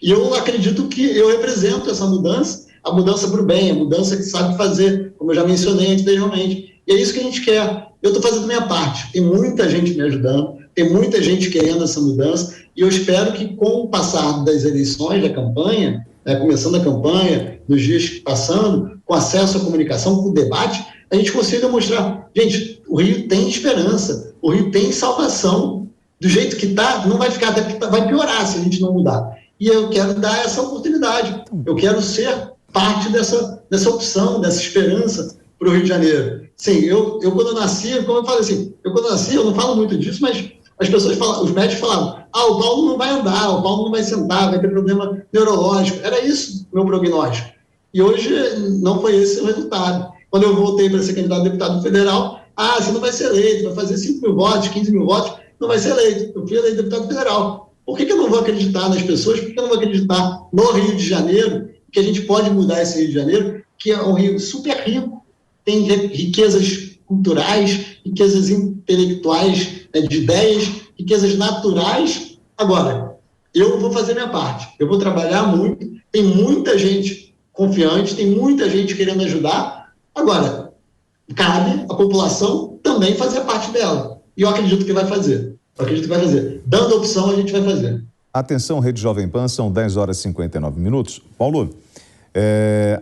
E eu acredito que eu represento essa mudança, a mudança para o bem, a mudança que sabe fazer, como eu já mencionei anteriormente. E é isso que a gente quer. Eu estou fazendo a minha parte. Tem muita gente me ajudando, tem muita gente querendo essa mudança, e eu espero que, com o passar das eleições, da campanha, começando a campanha, nos dias passando, com acesso à comunicação, com o debate, a gente consiga mostrar, gente, o Rio tem esperança, o Rio tem salvação. Do jeito que está, não vai ficar, até porque vai piorar se a gente não mudar. E eu quero dar essa oportunidade. Eu quero ser parte dessa opção, dessa esperança para o Rio de Janeiro. Sim, eu quando nasci, como eu falei assim, eu não falo muito disso, mas as pessoas falam, os médicos falavam, o Paulo não vai andar, o Paulo não vai sentar, vai ter problema neurológico. Era isso o meu prognóstico. E hoje não foi esse o resultado. Quando eu voltei para ser candidato a deputado federal, você não vai ser eleito, vai fazer 5 mil votos, 15 mil votos. não vai ser eleito. Eu fui eleito deputado federal. Por que eu não vou acreditar nas pessoas? Por que eu não vou acreditar no Rio de Janeiro, que a gente pode mudar esse Rio de Janeiro, que é um Rio super rico, tem riquezas culturais, riquezas intelectuais, né, de ideias, riquezas naturais. Agora, eu vou fazer minha parte, eu vou trabalhar muito, tem muita gente confiante, tem muita gente querendo ajudar. Agora, cabe à população também fazer parte dela. E eu acredito que vai fazer. Dando opção, a gente vai fazer. Atenção, Rede Jovem Pan, são 10 horas e 59 minutos. Paulo,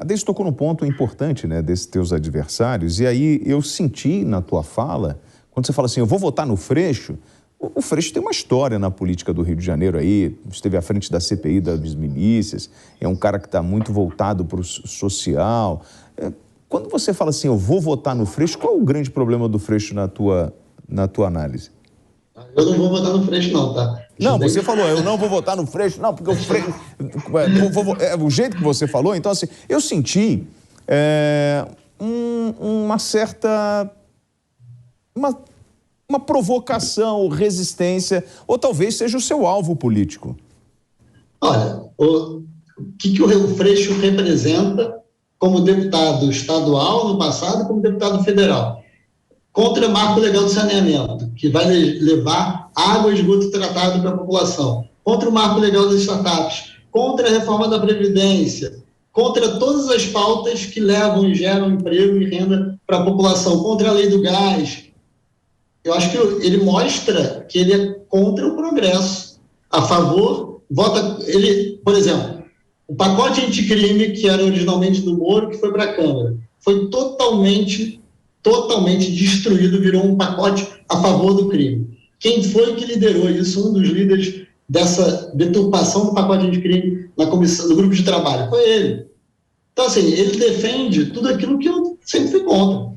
a Deise tocou num ponto importante, né, desses teus adversários, e aí eu senti na tua fala, quando você fala assim, eu vou votar no Freixo, o Freixo tem uma história na política do Rio de Janeiro aí, esteve à frente da CPI das milícias, é um cara que está muito voltado para o social. Quando você fala assim, eu vou votar no Freixo, qual é o grande problema do Freixo na tua análise? Eu não vou votar no Freixo, não, tá? Não, você falou, eu não vou votar no Freixo, não, porque o Freixo... o jeito que você falou, então assim, eu senti uma certa... Uma provocação, resistência, ou talvez seja o seu alvo político. Olha, o que o Freixo representa como deputado estadual no passado e como deputado federal? Contra o marco legal do saneamento, que vai levar água e esgoto tratado para a população. Contra o marco legal das startups. Contra a reforma da Previdência. Contra todas as pautas que levam e geram emprego e renda para a população. Contra a lei do gás. Eu acho que ele mostra que ele é contra o progresso. A favor, vota... por exemplo, o pacote anticrime, que era originalmente do Moro, que foi para a Câmara, foi totalmente destruído, virou um pacote a favor do crime. Quem foi que liderou isso? Um dos líderes dessa deturpação do pacote anticrime na comissão, no grupo de trabalho, foi ele. Então, assim, ele defende tudo aquilo que eu sempre fui contra.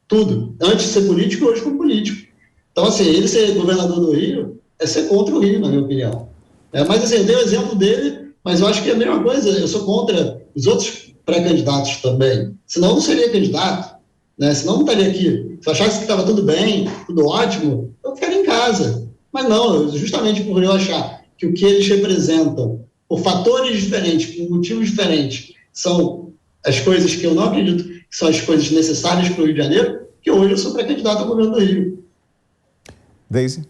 Tudo. Antes de ser político, hoje como político. Então, assim, ele ser governador do Rio é ser contra o Rio, na minha opinião. Mas, assim, eu dei o exemplo dele, mas eu acho que é a mesma coisa. Eu sou contra os outros pré-candidatos também. Senão eu não seria candidato. Né? Senão eu não estaria aqui. Se eu achasse que estava tudo bem, tudo ótimo, eu ficaria em casa. Mas não, justamente por eu achar que o que eles representam, por fatores diferentes, por motivos diferentes, são as coisas que eu não acredito que são as coisas necessárias para o Rio de Janeiro, que hoje eu sou pré-candidato ao governo do Rio. Deise?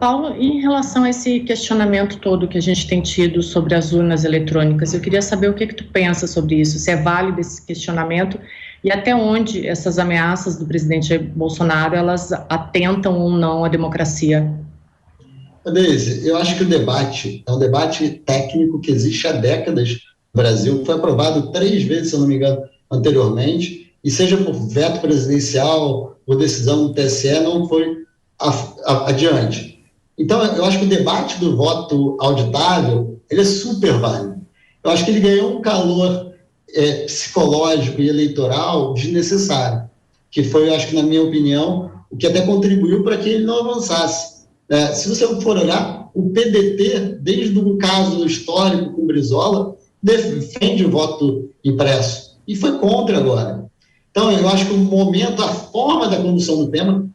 Paulo, em relação a esse questionamento todo que a gente tem tido sobre as urnas eletrônicas, eu queria saber o que tu pensa sobre isso, se é válido esse questionamento e até onde essas ameaças do presidente Bolsonaro, elas atentam ou não à democracia. Deise, eu acho que o debate é um debate técnico que existe há décadas no Brasil, foi aprovado 3 vezes, se eu não me engano, anteriormente, e seja por veto presidencial ou decisão do TSE, não foi adiante. Então, eu acho que o debate do voto auditável, ele é super válido. Eu acho que ele ganhou um calor psicológico e eleitoral desnecessário, que foi, eu acho que, na minha opinião, o que até contribuiu para que ele não avançasse. Se você for olhar, o PDT, desde um caso histórico com Brizola, defende o voto impresso, e foi contra agora. Então, eu acho que o momento, a forma da condução do tema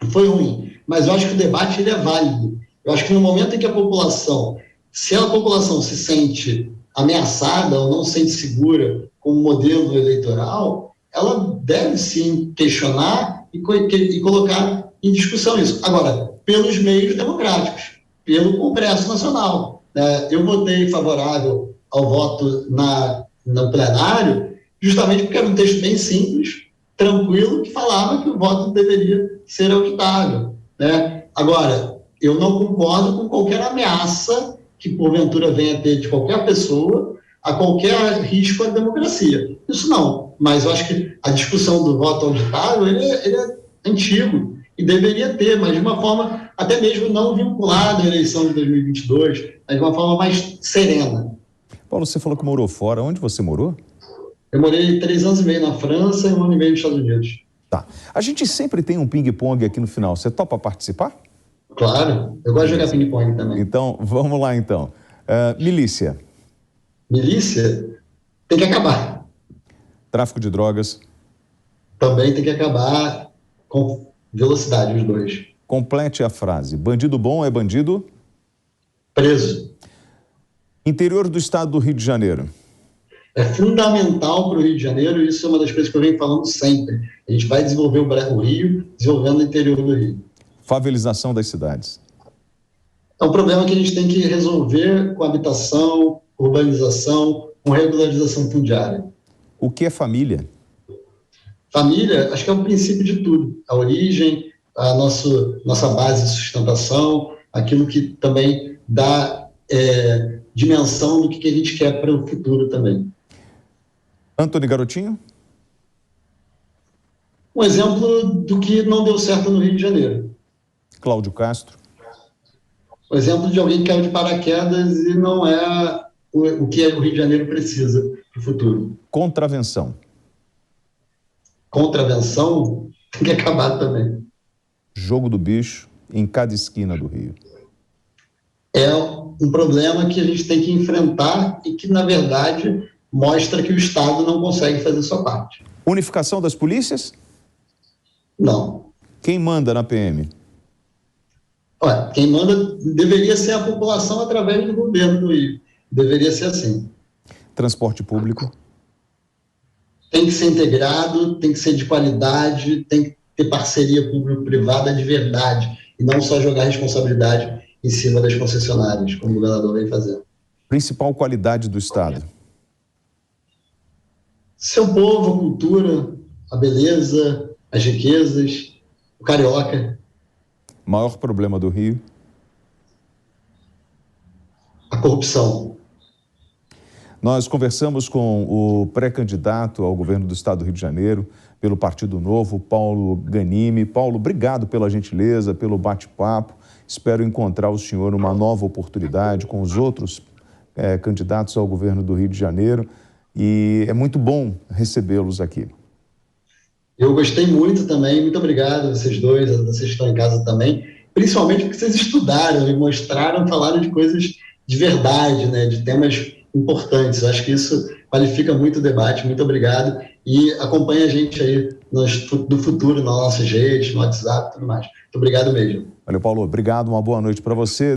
foi ruim, mas eu acho que o debate ele é válido. Eu acho que no momento em que a população, se a população se sente ameaçada ou não se sente segura com o modelo eleitoral, ela deve sim questionar e colocar em discussão isso. Agora, pelos meios democráticos, pelo Congresso Nacional. Eu votei favorável ao voto no plenário, justamente porque era um texto bem simples, tranquilo, que falava que o voto deveria ser auditável. Agora, eu não concordo com qualquer ameaça que porventura venha a ter de qualquer pessoa a qualquer risco à democracia. Isso não, mas eu acho que a discussão do voto auditável ele é antigo e deveria ter, mas de uma forma até mesmo não vinculada à eleição de 2022, mas de uma forma mais serena. Paulo, você falou que morou fora. Onde você morou? Eu morei 3 anos e meio na França e 1 ano e meio nos Estados Unidos. Tá. A gente sempre tem um ping-pong aqui no final. Você topa participar? Claro. Eu gosto de jogar ping-pong também. Então, vamos lá então. Milícia. Milícia tem que acabar. Tráfico de drogas. Também tem que acabar velocidade, os dois. Complete a frase. Bandido bom é bandido? Preso. Interior do estado do Rio de Janeiro. É fundamental para o Rio de Janeiro, e isso é uma das coisas que eu venho falando sempre. A gente vai desenvolver o Rio, desenvolvendo o interior do Rio. Favelização das cidades. É um problema que a gente tem que resolver com habitação, urbanização, com regularização fundiária. O que é família? Família, acho que é o princípio de tudo. A origem, a nossa base de sustentação, aquilo que também dá dimensão do que a gente quer para o futuro também. Antony Garotinho? Um exemplo do que não deu certo no Rio de Janeiro. Cláudio Castro? Um exemplo de alguém que caiu de paraquedas e não é o que o Rio de Janeiro precisa para o futuro. Contravenção? Contravenção tem que acabar também. Jogo do bicho em cada esquina do Rio. É um problema que a gente tem que enfrentar e que, na verdade, mostra que o Estado não consegue fazer sua parte. Unificação das polícias? Não. Quem manda na PM? Olha, quem manda deveria ser a população através do governo do Rio. Deveria ser assim. Transporte público? Tem que ser integrado, tem que ser de qualidade, tem que ter parceria público-privada de verdade e não só jogar responsabilidade em cima das concessionárias, como o governador vem fazendo. Principal qualidade do Estado? Seu povo, a cultura, a beleza, as riquezas, o carioca. Maior problema do Rio? A corrupção. Nós conversamos com o pré-candidato ao governo do estado do Rio de Janeiro, pelo Partido Novo, Paulo Ganimi. Paulo, obrigado pela gentileza, pelo bate-papo. Espero encontrar o senhor numa nova oportunidade com os outros candidatos ao governo do Rio de Janeiro. E é muito bom recebê-los aqui. Eu gostei muito também, muito obrigado a vocês dois, a vocês que estão em casa também, principalmente porque vocês estudaram e mostraram, falaram de coisas de verdade, né, de temas importantes. Eu acho que isso qualifica muito o debate. Muito obrigado e acompanhe a gente aí do futuro, nas nossas redes, no WhatsApp e tudo mais. Muito obrigado mesmo. Valeu, Paulo. Obrigado, uma boa noite para você.